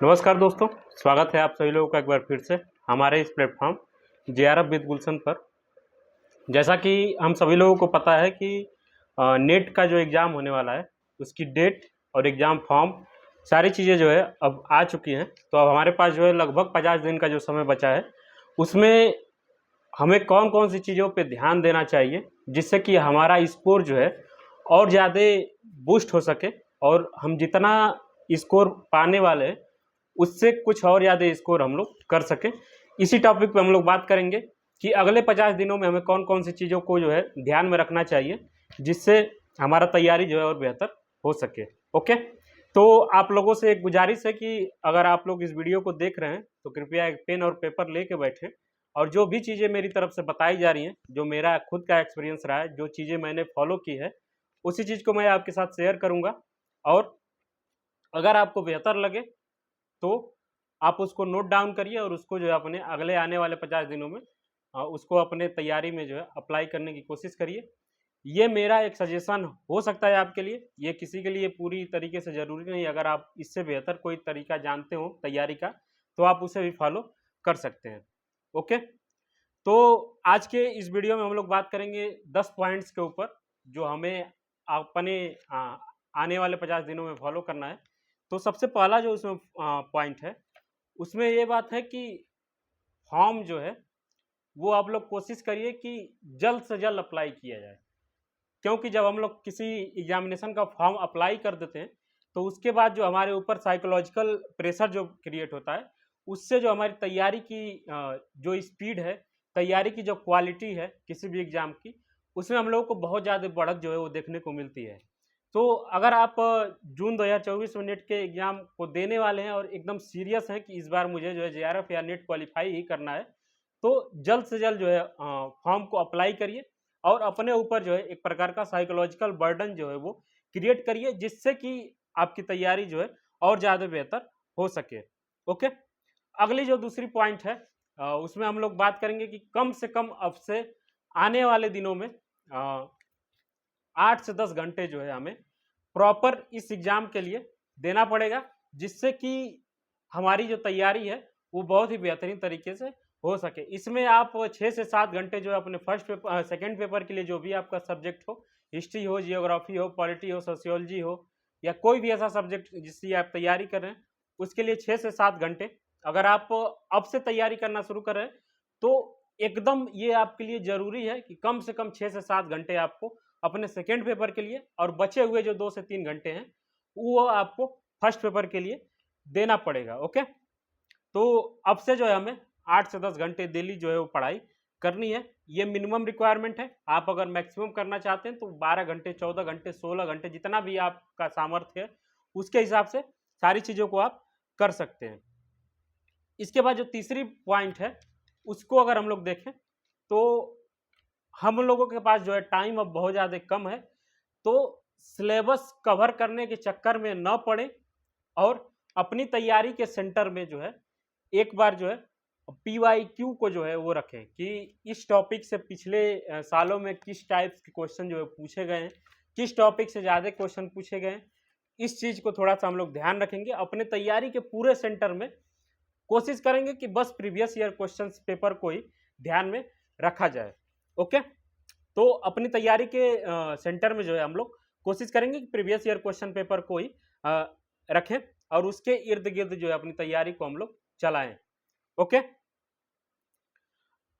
नमस्कार दोस्तों, स्वागत है आप सभी लोगों का एक बार फिर से हमारे इस प्लेटफॉर्म जेआरएफ विद गुलशन पर। जैसा कि हम सभी लोगों को पता है कि नेट का जो एग्ज़ाम होने वाला है, उसकी डेट और एग्ज़ाम फॉर्म सारी चीज़ें जो है अब आ चुकी हैं। तो अब हमारे पास जो है लगभग 50 दिन का जो समय बचा है, उसमें हमें कौन-कौन सी चीज़ों पे ध्यान देना चाहिए, जिससे कि हमारा स्कोर जो है और ज़्यादा बूस्ट हो सके और हम जितना स्कोर पाने वाले हैं, उससे कुछ और ज़्यादा स्कोर हम लोग कर सकें। इसी टॉपिक पे हम लोग बात करेंगे कि अगले 50 दिनों में हमें कौन-कौन सी चीज़ों को जो है ध्यान में रखना चाहिए, जिससे हमारा तैयारी जो है और बेहतर हो सके। ओके? तो आप लोगों से एक गुज़ारिश है कि अगर आप लोग इस वीडियो को देख रहे हैं, तो कृपया एक पेन और पेपर लेके बैठें और जो भी चीज़ें मेरी तरफ से बताई जा रही हैं, जो मेरा खुद का एक्सपीरियंस रहा है, जो चीज़ें मैंने फॉलो की है, उसी चीज़ को मैं आपके साथ शेयर करूँगा और अगर आपको बेहतर लगे तो आप उसको नोट डाउन करिए और उसको जो है अपने अगले आने वाले 50 दिनों में उसको अपने तैयारी में जो है अप्लाई करने की कोशिश करिए। ये मेरा एक सजेशन हो सकता है आपके लिए, ये किसी के लिए पूरी तरीके से ज़रूरी नहीं। अगर आप इससे बेहतर कोई तरीका जानते हो तैयारी का, तो आप उसे भी फॉलो कर सकते हैं। ओके? तो आज के इस वीडियो में हम लोग बात करेंगे 10 पॉइंट्स के ऊपर, जो हमें अपने आने वाले 50 दिनों में फॉलो करना है। तो सबसे पहला जो उसमें पॉइंट है, उसमें ये बात है कि फॉर्म जो है, वो आप लोग कोशिश करिए कि जल्द से जल्द अप्लाई किया जाए। क्योंकि जब हम लोग किसी एग्जामिनेशन का फॉर्म अप्लाई कर देते हैं, तो उसके बाद जो हमारे ऊपर साइकोलॉजिकल प्रेशर जो क्रिएट होता है, उससे जो हमारी तैयारी की जो स्पीड है, तैयारी की जो क्वालिटी है किसी भी एग्ज़ाम की, उसमें हम लोगों को बहुत ज़्यादा बढ़त जो है वो देखने को मिलती है। तो अगर आप जून 2024 में नेट के एग्ज़ाम को देने वाले हैं और एकदम सीरियस हैं कि इस बार मुझे जो है जेआरएफ या नेट क्वालीफाई ही करना है, तो जल्द से जल्द जो है फॉर्म को अप्लाई करिए और अपने ऊपर जो है एक प्रकार का साइकोलॉजिकल बर्डन जो है वो क्रिएट करिए, जिससे कि आपकी तैयारी जो है और ज़्यादा बेहतर हो सके। ओके? अगली जो दूसरी पॉइंट है, उसमें हम लोग बात करेंगे कि कम से कम अब से आने वाले दिनों में 8 से 10 घंटे जो है हमें प्रॉपर इस एग्ज़ाम के लिए देना पड़ेगा, जिससे कि हमारी जो तैयारी है, वो बहुत ही बेहतरीन तरीके से हो सके। इसमें आप 6 से 7 घंटे जो है अपने सेकंड पेपर के लिए जो भी आपका सब्जेक्ट हो, हिस्ट्री हो, जियोग्राफी हो, पॉलिटी हो, सोशियोलॉजी हो या कोई भी ऐसा सब्जेक्ट जिसकी आप तैयारी कर रहे हैं, उसके लिए 6 से 7 घंटे अगर आप अब से तैयारी करना शुरू कर रहे हैं, तो एकदम ये आपके लिए ज़रूरी है कि कम से कम 6 से 7 घंटे आपको अपने सेकंड पेपर के लिए और बचे हुए जो 2 से 3 घंटे हैं, वो आपको फर्स्ट पेपर के लिए देना पड़ेगा। ओके? तो अब से जो है हमें 8 से 10 घंटे डेली जो है वो पढ़ाई करनी है। ये मिनिमम रिक्वायरमेंट है। आप अगर मैक्सिमम करना चाहते हैं तो 12 घंटे, 14 घंटे, 16 घंटे जितना भी आपका सामर्थ्य है, उसके हिसाब से सारी चीज़ों को आप कर सकते हैं। इसके बाद जो तीसरी पॉइंट है, उसको अगर हम लोग देखें, तो हम लोगों के पास जो है टाइम अब बहुत ज़्यादा कम है, तो सिलेबस कवर करने के चक्कर में न पड़ें और अपनी तैयारी के सेंटर में जो है एक बार जो है पीवाईक्यू को जो है वो रखें कि इस टॉपिक से पिछले सालों में किस टाइप्स के क्वेश्चन जो है पूछे गए हैं, किस टॉपिक से ज़्यादा क्वेश्चन पूछे गए हैं। इस चीज़ को थोड़ा-सा हम लोग ध्यान रखेंगे। अपने तैयारी के पूरे सेंटर में कोशिश करेंगे कि बस प्रीवियस ईयर क्वेश्चंस पेपर को ही ध्यान में रखा जाए। ओके? तो अपनी तैयारी के सेंटर में जो है हम लोग कोशिश करेंगे कि प्रीवियस ईयर क्वेश्चन पेपर को ही रखें और उसके इर्द-गिर्द जो है अपनी तैयारी को हम लोग चलाएँ। ओके?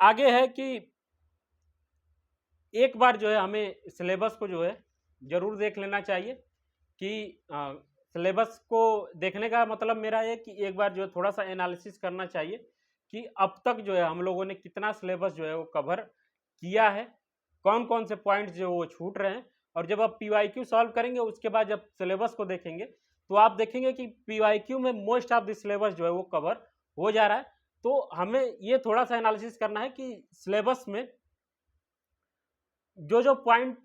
आगे है कि एक बार जो है हमें सिलेबस को जो है ज़रूर देख लेना चाहिए कि सिलेबस को देखने का मतलब मेरा ये कि एक बार जो है थोड़ा-सा एनालिसिस करना चाहिए कि अब तक जो है हम लोगों ने कितना सिलेबस जो है वो कवर किया है, कौन-कौन से पॉइंट्स जो वो छूट रहे हैं। और जब आप पीवाईक्यू सॉल्व करेंगे उसके बाद जब सिलेबस को देखेंगे, तो आप देखेंगे कि पीवाईक्यू में मोस्ट ऑफ द सिलेबस जो है वो कवर हो जा रहा है। तो हमें ये थोड़ा-सा एनालिसिस करना है कि सिलेबस में जो पॉइंट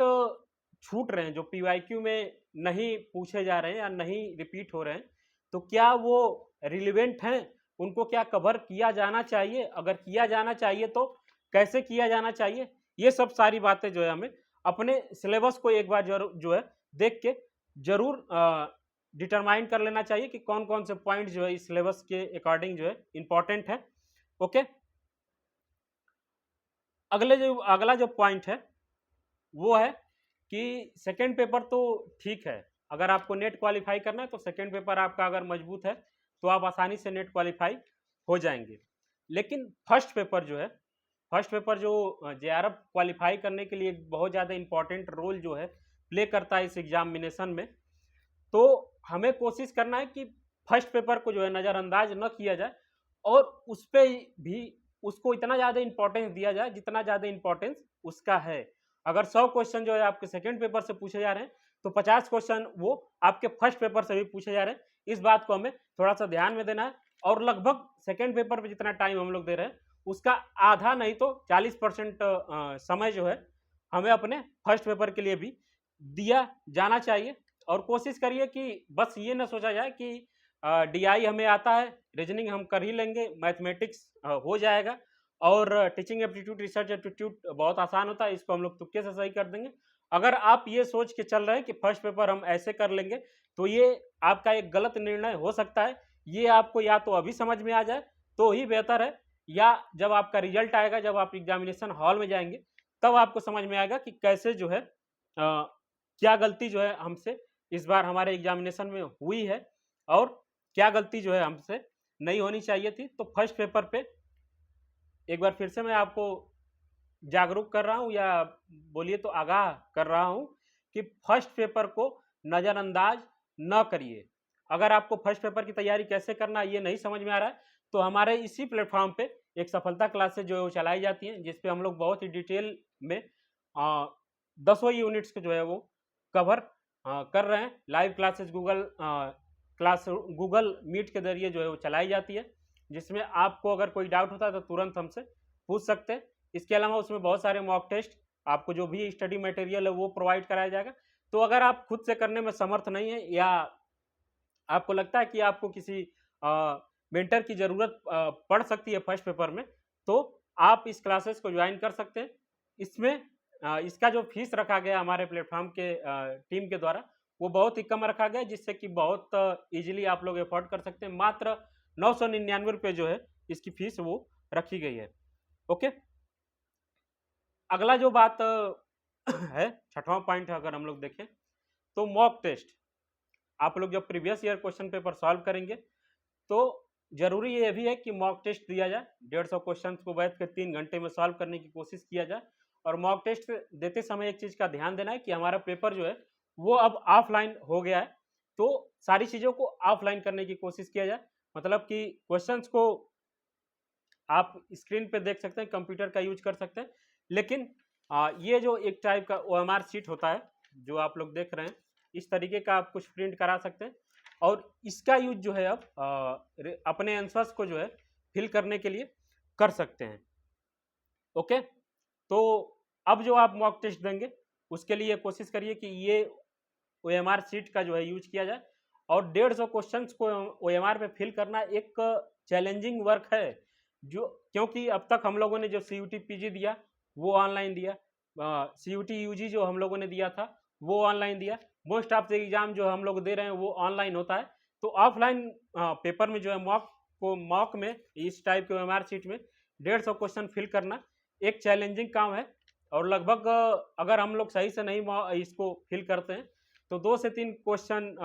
छूट रहे हैं, जो पीवाईक्यू में नहीं पूछे जा रहे हैं या नहीं रिपीट हो रहे हैं, तो क्या वो रिलेवेंट हैं? उनको क्या कवर किया जाना चाहिए? अगर किया जाना चाहिए तो कैसे किया जाना चाहिए? ये सब सारी बातें जो है हमें अपने सिलेबस को एक बार जो है देख के ज़रूर डिटरमाइन कर लेना चाहिए कि कौन कौन से पॉइंट जो है इस सिलेबस के अकॉर्डिंग जो है इंपॉर्टेंट है। ओके, अगला जो पॉइंट है वो है कि सेकेंड पेपर तो ठीक है, अगर आपको नेट क्वालिफाई करना है तो सेकेंड पेपर आपका अगर मजबूत है तो आप आसानी से नेट क्वालिफाई हो जाएंगे। लेकिन फर्स्ट पेपर जो है, फर्स्ट पेपर जो जेआरएफ क्वालिफाई करने के लिए बहुत ज़्यादा इंपॉर्टेंट रोल जो है प्ले करता है इस एग्जामिनेशन में, तो हमें कोशिश करना है कि फर्स्ट पेपर को जो है नज़रअंदाज न किया जाए और उस पर भी उसको इतना ज़्यादा इंपॉर्टेंस दिया जाए जितना ज़्यादा इंपॉर्टेंस उसका है। अगर 100 क्वेश्चन जो है आपके सेकेंड पेपर से पूछे जा रहे हैं तो 50 क्वेश्चन वो आपके फर्स्ट पेपर से भी पूछे जा रहे हैं। इस बात को हमें थोड़ा सा ध्यान में देना है और लगभग सेकेंड पेपर पे जितना टाइम हम लोग दे रहे हैं उसका आधा नहीं तो 40% समय जो है हमें अपने फर्स्ट पेपर के लिए भी दिया जाना चाहिए। और कोशिश करिए कि बस ये ना सोचा जाए कि डीआई हमें आता है, रीजनिंग हम कर ही लेंगे, मैथमेटिक्स हो जाएगा और टीचिंग एप्टीट्यूड, रिसर्च एप्टीट्यूड बहुत आसान होता है, इसको हम लोग तुक्के से सही कर देंगे। अगर आप ये सोच के चल रहे हैं कि फर्स्ट पेपर हम ऐसे कर लेंगे तो ये आपका एक गलत निर्णय हो सकता है। ये आपको या तो अभी समझ में आ जाए तो ही बेहतर है, या जब आपका रिजल्ट आएगा, जब आप एग्जामिनेशन हॉल में जाएंगे तब आपको समझ में आएगा कि कैसे जो है क्या गलती जो है हमसे इस बार हमारे एग्जामिनेशन में हुई है और क्या गलती जो है हमसे नहीं होनी चाहिए थी। तो फर्स्ट पेपर पे एक बार फिर से मैं आपको जागरूक कर रहा हूँ या बोलिए तो आगाह कर रहा हूँ कि फर्स्ट पेपर को नज़रअंदाज न करिए। अगर आपको फर्स्ट पेपर की तैयारी कैसे करना ये नहीं समझ में आ रहा है तो हमारे इसी प्लेटफॉर्म पे एक सफलता क्लासेस जो है वो चलाई जाती हैं, जिसपे हम लोग बहुत ही डिटेल में 10 यूनिट्स को जो है वो कवर कर रहे हैं। लाइव क्लासेस गूगल मीट के जरिए जो है वो चलाई जाती है, जिसमें आपको अगर कोई डाउट होता है तो तुरंत हमसे पूछ सकते हैं। इसके अलावा उसमें बहुत सारे मॉक टेस्ट, आपको जो भी स्टडी मटेरियल है वो प्रोवाइड कराया जाएगा। तो अगर आप खुद से करने में समर्थ नहीं है या आपको लगता है कि आपको किसी मेंटर की ज़रूरत पड़ सकती है फर्स्ट पेपर में, तो आप इस क्लासेस को ज्वाइन कर सकते हैं। इसमें इसका जो फीस रखा गया हमारे प्लेटफॉर्म के टीम के द्वारा वो बहुत ही कम रखा गया, जिससे कि बहुत इजीली आप लोग अफोर्ड कर सकते हैं। मात्र 999 रुपये जो है इसकी फीस वो रखी गई है। ओके, अगला जो बात है, छठवां पॉइंट है, अगर हम लोग देखें तो मॉक टेस्ट। आप लोग जब previous year question paper solve करेंगे तो जरूरी ये भी है कि मॉक टेस्ट दिया जाए। 150 क्वेश्चन को बैठ कर 3 घंटे में सॉल्व करने की कोशिश किया जाए। और मॉक टेस्ट देते समय एक चीज़ का ध्यान देना है कि हमारा पेपर जो है वो अब ऑफलाइन हो गया है, तो सारी चीज़ों को ऑफलाइन करने की कोशिश किया जाए। मतलब कि क्वेश्चंस को आप स्क्रीन पे देख सकते हैं, कंप्यूटर का यूज कर सकते हैं, लेकिन ये जो एक टाइप का ओएमआर शीट होता है जो आप लोग देख रहे हैं, इस तरीके का आप कुछ प्रिंट करा सकते हैं और इसका यूज जो है अब अपने आंसर्स को जो है फिल करने के लिए कर सकते हैं। ओके, तो अब जो आप मॉक टेस्ट देंगे उसके लिए कोशिश करिए कि ये ओएमआर शीट का जो है यूज किया जाए। और 150 क्वेश्चंस को ओएमआर पे फिल करना एक चैलेंजिंग वर्क है, जो क्योंकि अब तक हम लोगों ने जो सीयूटी पीजी दिया वो ऑनलाइन दिया, सीयूटी यूजी जो हम लोगों ने दिया था वो ऑनलाइन दिया, मोस्ट ऑफ द एग्जाम जो हम लोग दे रहे हैं वो ऑनलाइन होता है। तो ऑफलाइन पेपर में जो है मॉक में इस टाइप के ओएमआर शीट में 150 क्वेश्चन फिल करना एक चैलेंजिंग काम है। और लगभग अगर हम लोग सही से नहीं इसको फिल करते हैं तो 2 से 3 क्वेश्चन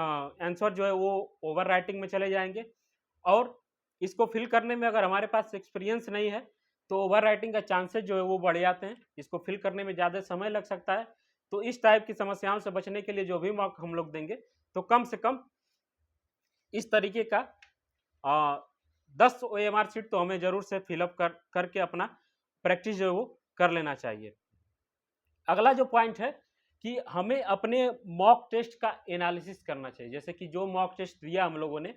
आंसर जो है वो ओवर राइटिंग में चले जाएंगे। और इसको फिल करने में अगर हमारे पास एक्सपीरियंस नहीं है तो ओवर राइटिंग का चांसेस जो है वो बढ़ जाते हैं, इसको फिल करने में ज़्यादा समय लग सकता है। तो इस टाइप की समस्याओं से बचने के लिए जो भी मॉक हम लोग देंगे तो कम से कम इस तरीके का 10 ओएमआर शीट तो हमें जरूर से फिलअप करके अपना प्रैक्टिस जो है वो कर लेना चाहिए। अगला जो पॉइंट है कि हमें अपने मॉक टेस्ट का एनालिसिस करना चाहिए। जैसे कि जो मॉक टेस्ट दिया हम लोगों ने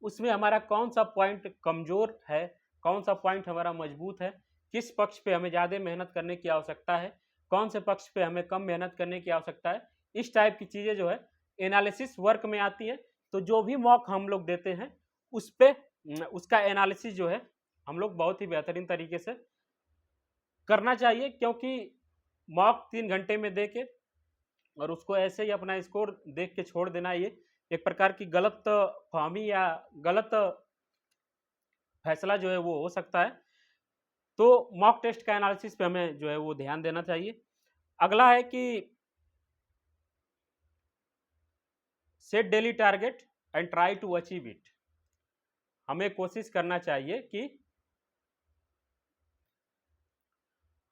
उसमें हमारा कौन सा पॉइंट कमजोर है, कौन सा पॉइंट हमारा मजबूत है, किस पक्ष पे हमें ज़्यादा मेहनत करने की आवश्यकता है, कौन से पक्ष पे हमें कम मेहनत करने की आवश्यकता है। इस टाइप की चीज़ें जो है एनालिसिस वर्क में आती है। तो जो भी मॉक हम लोग देते हैं उस पर उसका एनालिसिस जो है हम लोग बहुत ही बेहतरीन तरीके से करना चाहिए, क्योंकि मॉक 3 घंटे में दे के और उसको ऐसे ही अपना स्कोर देख के छोड़ देना ये एक प्रकार की गलत फहमी या गलत फैसला जो है वो हो सकता है। तो मॉक टेस्ट का एनालिसिस पे हमें जो है वो ध्यान देना चाहिए। अगला है कि set daily target and try to achieve it. हमें कोशिश करना चाहिए कि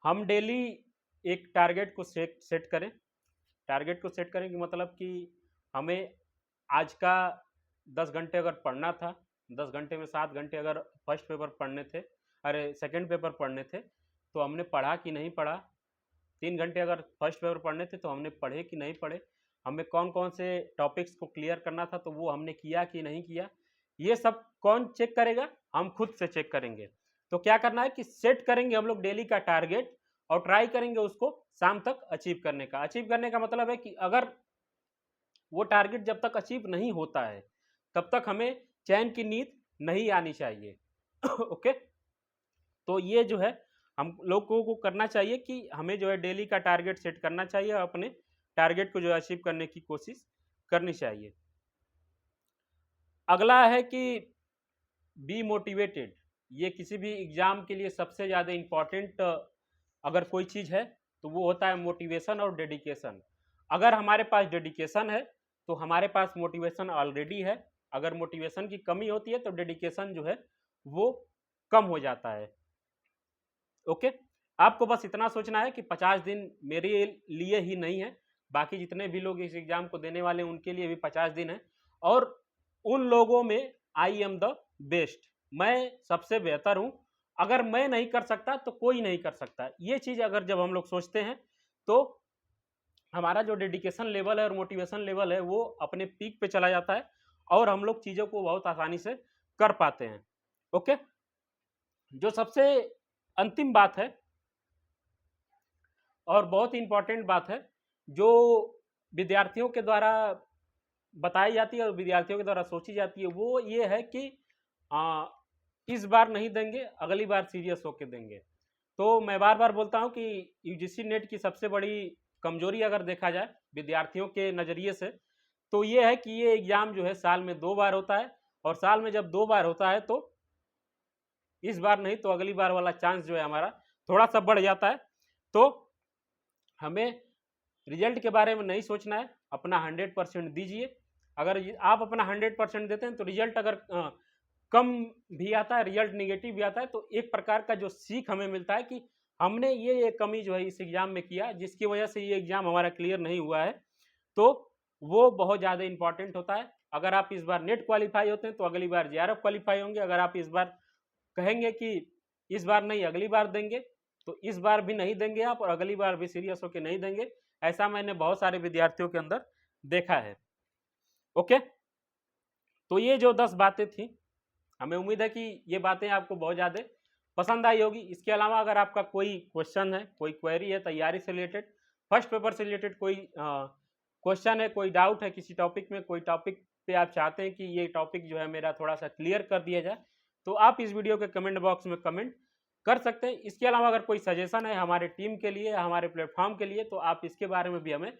हम डेली एक टारगेट को सेट करें। टारगेट को सेट करें कि मतलब कि हमें आज का 10 घंटे अगर पढ़ना था, 10 घंटे में 7 घंटे अगर फर्स्ट पेपर पढ़ने थे, अरे सेकंड पेपर पढ़ने थे, तो हमने पढ़ा कि नहीं पढ़ा। 3 घंटे अगर फर्स्ट पेपर पढ़ने थे तो हमने पढ़े कि नहीं पढ़े। हमें कौन कौन से टॉपिक्स को क्लियर करना था तो वो हमने किया कि नहीं किया। ये सब कौन चेक करेगा? हम खुद से चेक करेंगे। तो क्या करना है कि सेट करेंगे हम लोग डेली का टारगेट और ट्राई करेंगे उसको शाम तक अचीव करने का। अचीव करने का मतलब है कि अगर वो टारगेट जब तक अचीव नहीं होता है तब तक हमें चैन की नींद नहीं आनी चाहिए। ओके, तो ये जो है हम लोगों को करना चाहिए कि हमें जो है डेली का टारगेट सेट करना चाहिए और अपने टारगेट को जो है अचीव करने की कोशिश करनी चाहिए। अगला है कि बी मोटिवेटेड। ये किसी भी एग्जाम के लिए सबसे ज़्यादा इम्पॉर्टेंट अगर कोई चीज़ है तो वो होता है मोटिवेशन और डेडिकेशन। अगर हमारे पास डेडिकेशन है तो हमारे पास मोटिवेशन ऑलरेडी है। अगर मोटिवेशन की कमी होती है तो डेडिकेशन जो है वो कम हो जाता है। ओके, आपको बस इतना सोचना है कि 50 दिन मेरे लिए ही नहीं है, बाकी जितने भी लोग इस एग्जाम को देने वाले हैं उनके लिए भी 50 दिन है और उन लोगों में आई एम द बेस्ट। मैं सबसे बेहतर हूं। अगर मैं नहीं कर सकता तो कोई नहीं कर सकता। ये चीज अगर जब हम लोग सोचते हैं तो हमारा जो डेडिकेशन लेवल है और मोटिवेशन लेवल है वो अपने पीक पे चला जाता है और हम लोग चीजों को बहुत आसानी से कर पाते हैं। ओके, जो सबसे अंतिम बात है और बहुत ही इंपॉर्टेंट बात है जो विद्यार्थियों के द्वारा बताई जाती है और विद्यार्थियों के द्वारा सोची जाती है, वो ये है कि इस बार नहीं देंगे, अगली बार सीरियस होकर देंगे। तो मैं बार बार बोलता हूं कि यूजीसी नेट की सबसे बड़ी कमजोरी अगर देखा जाए विद्यार्थियों के नज़रिए से तो ये है कि ये एग्जाम जो है साल में 2 बार होता है और साल में जब 2 बार होता है तो इस बार नहीं तो अगली बार वाला चांस जो है हमारा थोड़ा सा बढ़ जाता है। तो हमें रिजल्ट के बारे में नहीं सोचना है, अपना 100% दीजिए। अगर आप अपना 100% देते हैं तो रिजल्ट अगर कम भी आता है, रिजल्ट निगेटिव भी आता है, तो एक प्रकार का जो सीख हमें मिलता है कि हमने ये कमी जो है इस एग्जाम में किया जिसकी वजह से ये एग्जाम हमारा क्लियर नहीं हुआ है। तो वो बहुत ज़्यादा इंपॉर्टेंट होता है। अगर आप इस बार नेट क्वालिफाई होते हैं तो अगली बार जेआरएफ क्वालिफाई होंगे। अगर आप इस बार कहेंगे कि इस बार नहीं अगली बार देंगे तो इस बार भी नहीं देंगे आप और अगली बार भी सीरियस होकर नहीं देंगे। ऐसा मैंने बहुत सारे विद्यार्थियों के अंदर देखा है। ओके, तो ये जो 10 बातें थी, हमें उम्मीद है कि ये बातें आपको बहुत ज़्यादा पसंद आई होगी। इसके अलावा अगर आपका कोई क्वेश्चन है, कोई क्वेरी है तैयारी से रिलेटेड, फर्स्ट पेपर से रिलेटेड कोई क्वेश्चन है, कोई डाउट है किसी टॉपिक में, कोई टॉपिक पे आप चाहते हैं कि ये टॉपिक जो है मेरा थोड़ा सा क्लियर कर दिया जाए, तो आप इस वीडियो के कमेंट बॉक्स में कमेंट कर सकते हैं। इसके अलावा अगर कोई सजेशन है हमारे टीम के लिए, हमारे प्लेटफॉर्म के लिए, तो आप इसके बारे में भी हमें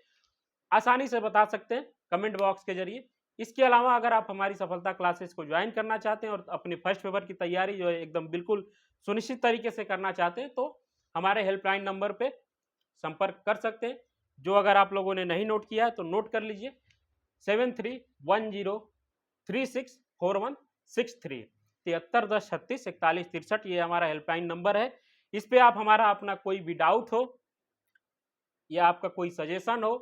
आसानी से बता सकते हैं कमेंट बॉक्स के जरिए। इसके अलावा अगर आप हमारी सफलता क्लासेस को ज्वाइन करना चाहते हैं और अपने फर्स्ट पेपर की तैयारी जो है एकदम बिल्कुल सुनिश्चित तरीके से करना चाहते हैं तो हमारे हेल्पलाइन नंबर पे संपर्क कर सकते हैं, जो अगर आप लोगों ने नहीं नोट किया है तो नोट कर लीजिए 7310364163 7310364163। ये हमारा हेल्पलाइन नंबर है। इस पे आप हमारा अपना कोई भी डाउट हो या आपका कोई सजेशन हो,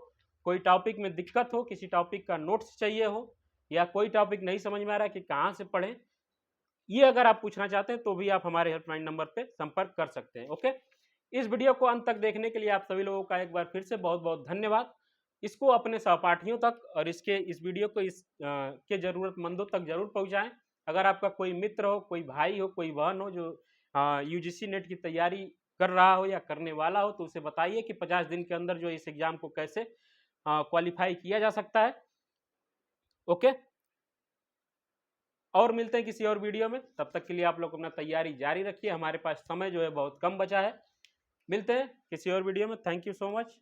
कोई टॉपिक में दिक्कत हो, किसी टॉपिक का नोट्स चाहिए हो या कोई टॉपिक नहीं समझ में आ रहा है कि कहाँ से पढ़ें, ये अगर आप पूछना चाहते हैं तो भी आप हमारे हेल्पलाइन नंबर पे संपर्क कर सकते हैं। ओके, इस वीडियो को अंत तक देखने के लिए आप सभी लोगों का एक बार फिर से बहुत बहुत धन्यवाद। इसको अपने सहपाठियों तक और इस वीडियो को के जरूरतमंदों तक जरूर पहुंचाएं। अगर आपका कोई मित्र हो, कोई भाई हो, कोई बहन हो जो यूजीसी नेट की तैयारी कर रहा हो या करने वाला हो तो उसे बताइए कि 50 दिन के अंदर जो इस एग्जाम को कैसे क्वालिफाई किया जा सकता है। ओके, और मिलते हैं किसी और वीडियो में। तब तक के लिए आप लोग अपना तैयारी जारी रखिए, हमारे पास समय जो है बहुत कम बचा है। मिलते हैं किसी और वीडियो में। Thank you so much.